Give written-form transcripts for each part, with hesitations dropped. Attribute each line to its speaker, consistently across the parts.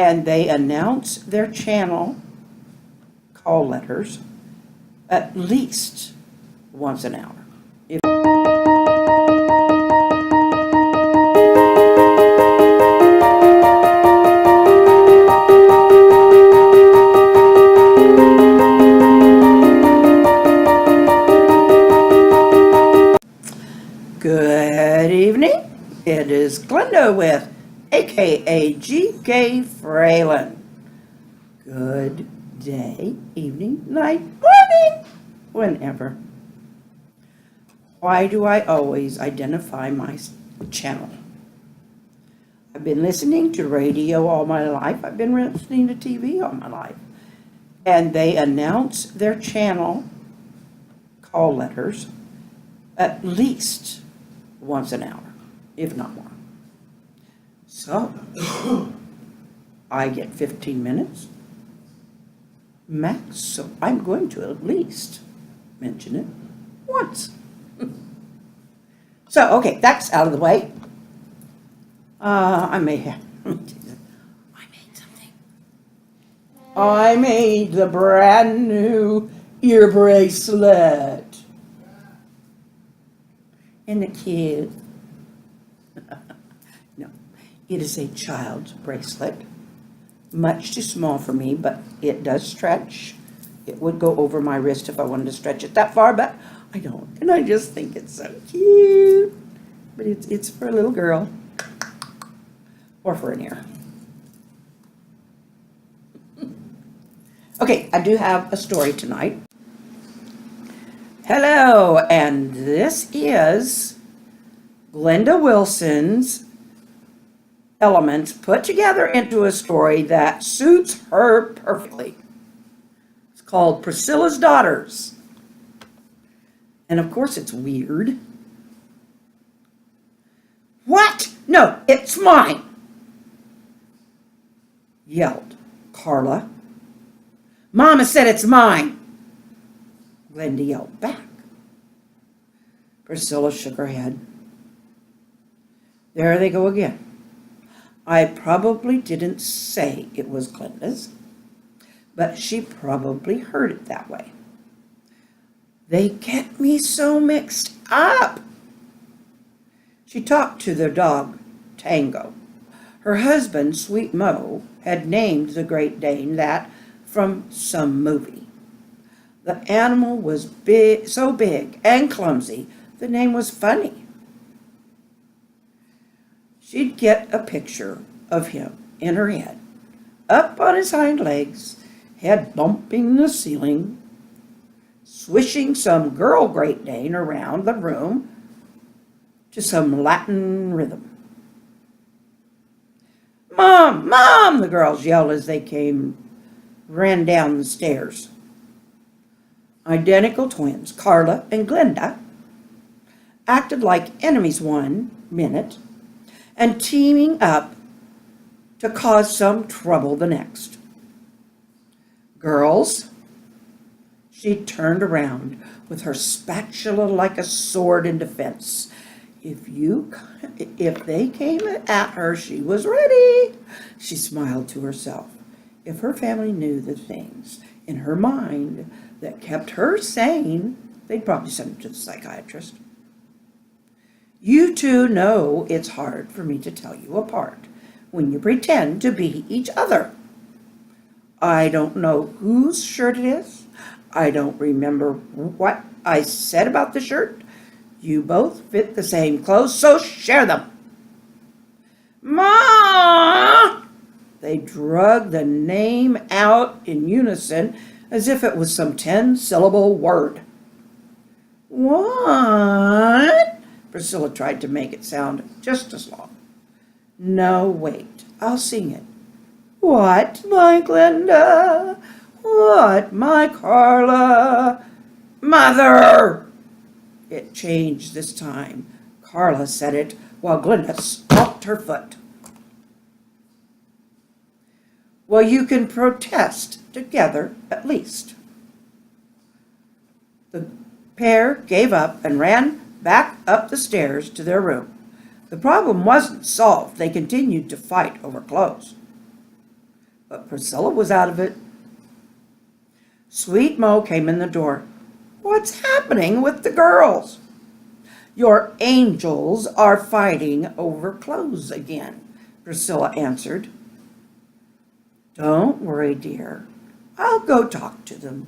Speaker 1: and they announce their channel call letters at least once an hour. Good evening. It is Glinda with aka GK Fralin. Good day, evening, night, morning, whenever. Why do I always identify my channel? I've been listening to radio all my life. I've been listening to TV all my life. And they announce their channel call letters at least once an hour, if not more. So, I get 15 minutes max, so I'm going to at least mention it once. So, okay, that's out of the way. I made something. I made the brand new ear bracelet. Isn't it cute? No, it is a child's bracelet. Much too small for me, but it does stretch. It would go over my wrist if I wanted to stretch it that far, but I don't. And I just think it's so cute. But it's for a little girl. Or for an ear. Okay, I do have a story tonight. Hello, and this is Glinda Wilson's elements put together into a story that suits her perfectly. It's called Pricilla's Daughters. And of course it's weird. What? No, it's mine! Yelled Carla. Mama said it's mine! Glinda yelled back. Pricilla shook her head. There they go again. I probably didn't say it was Glinda's, but she probably heard it that way. They get me so mixed up. She talked to their dog, Tango. Her husband, Sweet Mo, had named the Great Dane that from some movie. The animal was big, so big and clumsy, the name was funny. She'd get a picture of him in her head, up on his hind legs, head bumping the ceiling, swishing some girl Great Dane around the room to some Latin rhythm. Mom, Mom, the girls yelled as they ran down the stairs. Identical twins, Carla and Glinda, acted like enemies one minute and teaming up to cause some trouble the next. Girls, she turned around with her spatula like a sword in defense. If they came at her, she was ready. She smiled to herself. If her family knew the things in her mind that kept her sane, they'd probably send her to the psychiatrist. You two know it's hard for me to tell you apart when you pretend to be each other. I don't know whose shirt it is. I don't remember what I said about the shirt. You both fit the same clothes, so share them. Ma! They drug the name out in unison as if it was some 10-syllable word. What? Pricilla tried to make it sound just as long. No, wait, I'll sing it. What, my Glinda? What, my Carla? Mother! It changed this time. Carla said it while Glinda stomped her foot. Well, you can protest together at least. The pair gave up and ran back up the stairs to their room. The problem wasn't solved. They continued to fight over clothes. but Pricilla was out of it. Sweet Mo came in the door. "What's happening with the girls?" "Your angels are fighting over clothes again," Pricilla answered. "Don't worry, dear. I'll go talk to them."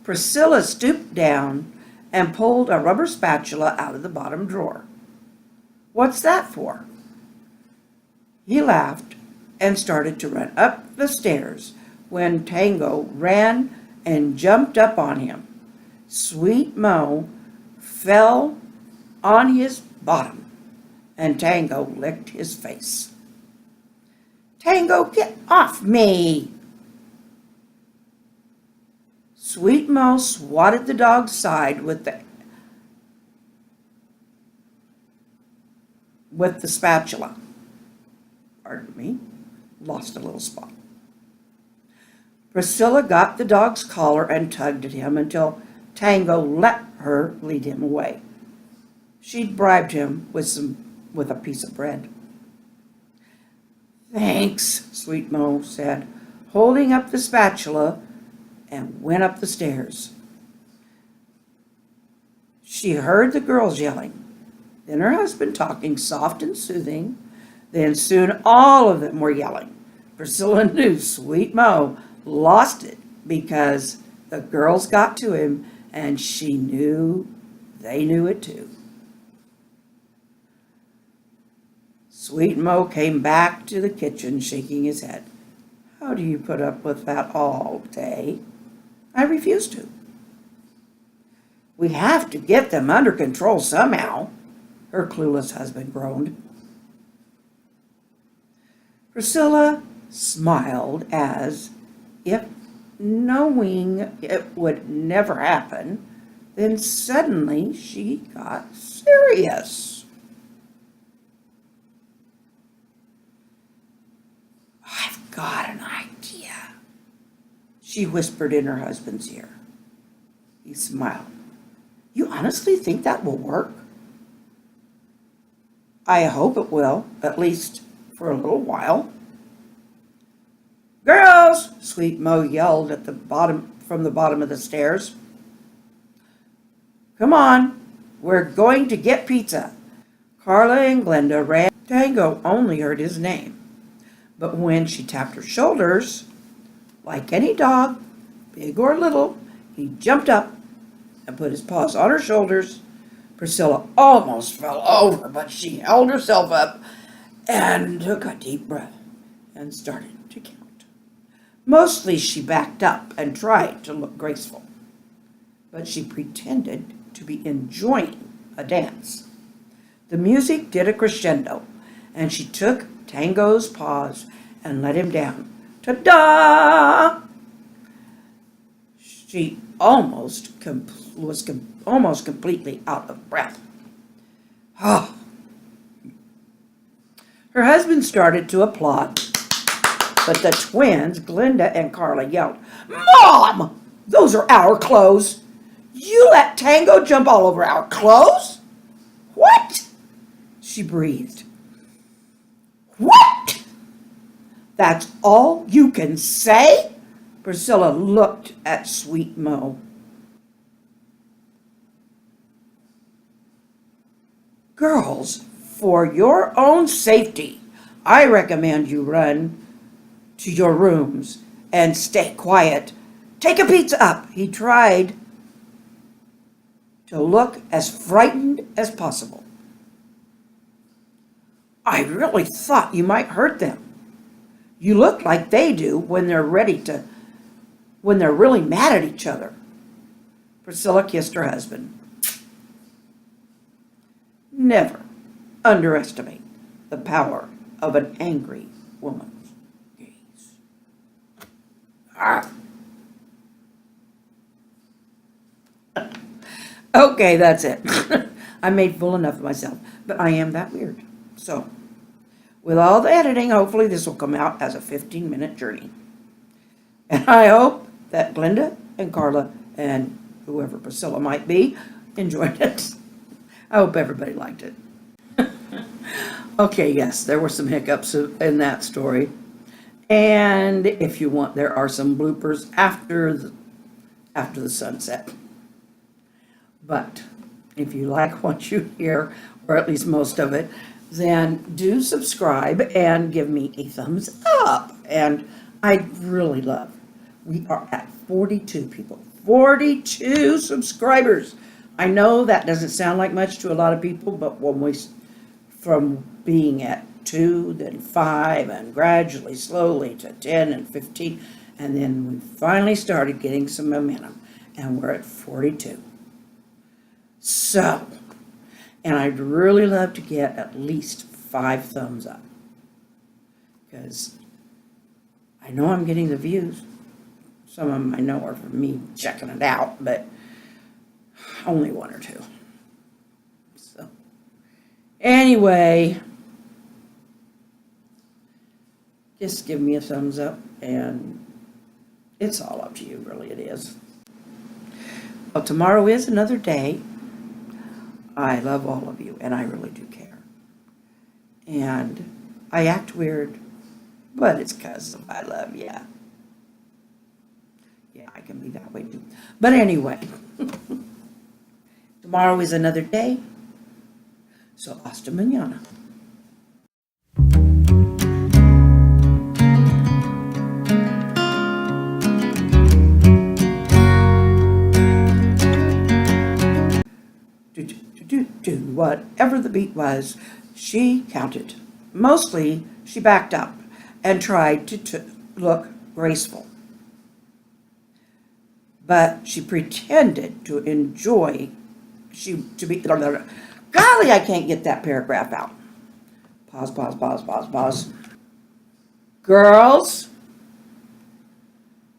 Speaker 1: Pricilla stooped down and pulled a rubber spatula out of the bottom drawer. "What's that for?" He laughed and started to run up the stairs when Tango ran and jumped up on him. Sweet Mo fell on his bottom, and Tango licked his face. "Tango, get off me!" Sweet Mo swatted the dog's side with the spatula. Pardon me, lost a little spot. Pricilla got the dog's collar and tugged at him until Tango let her lead him away. She'd bribed him with a piece of bread. "Thanks," Sweet Mo said, holding up the spatula, and went up the stairs. She heard the girls yelling, then her husband talking soft and soothing, then soon all of them were yelling. Pricilla knew Sweet Mo lost it because the girls got to him, and she knew they knew it too. Sweet Mo came back to the kitchen shaking his head. "How do you put up with that all day?" "I refuse to." "We have to get them under control somehow," her clueless husband groaned. Pricilla smiled as if knowing it would never happen. Then suddenly she got serious. "I've got an idea," she whispered in her husband's ear. He smiled. "You honestly think that will work?" "I hope it will, at least for a little while." "Girls!" Sweet Mo yelled from the bottom of the stairs. "Come on, we're going to get pizza." Carla and Glinda ran. Tango only heard his name, but when she tapped her shoulders, like any dog, big or little, he jumped up and put his paws on her shoulders. Pricilla almost fell over, but she held herself up and took a deep breath and started to count. Mostly she backed up and tried to look graceful, but she pretended to be enjoying a dance. The music did a crescendo, and she took Tango's paws and let him down. Ta-da! She was almost completely out of breath. Oh. Her husband started to applaud, but the twins, Glinda and Carla, yelled, "Mom! Those are our clothes! You let Tango jump all over our clothes?" "What?" she breathed. "What? That's all you can say?" Pricilla looked at Sweet Mo. "Girls, for your own safety, I recommend you run to your rooms and stay quiet. Take a pizza up." He tried to look as frightened as possible. "I really thought you might hurt them. You look like they do when they're really mad at each other." Pricilla kissed her husband. Never underestimate the power of an angry woman's gaze. Ah. Okay, that's it. I made full enough of myself, but I am that weird. So, with all the editing, hopefully this will come out as a 15-minute journey. And I hope that Glinda and Carla and whoever Pricilla might be enjoyed it. I hope everybody liked it. Okay, yes, there were some hiccups in that story. And if you want, there are some bloopers after the sunset. But if you like what you hear, or at least most of it, then do subscribe and give me a thumbs up. And I'd really love, we are at 42 people, 42 subscribers. I know that doesn't sound like much to a lot of people, but from being at 2, then 5, and gradually, slowly to 10 and 15, and then we finally started getting some momentum, and we're at 42. So, and I'd really love to get at least 5 thumbs up, because I know I'm getting the views. Some of them I know are from me checking it out, but only 1 or 2. So, anyway, just give me a thumbs up, and it's all up to you, really, it is. Well, tomorrow is another day. I love all of you, and I really do care. And I act weird, but it's because I love you. Yeah, I can be that way too. But anyway, tomorrow is another day, so hasta mañana. Whatever the beat was, she counted. Mostly, she backed up and tried to look graceful. But she pretended to enjoy, golly, I can't get that paragraph out. Pause. Girls,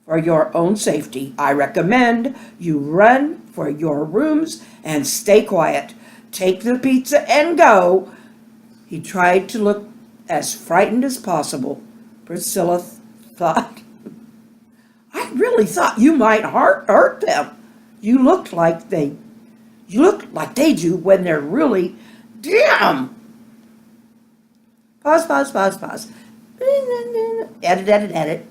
Speaker 1: for your own safety, I recommend you run for your rooms and stay quiet. Take the pizza and go. He tried to look as frightened as possible. Pricilla thought, I really thought you might hurt them. You looked like they do when they're really, damn. Pause. Edit.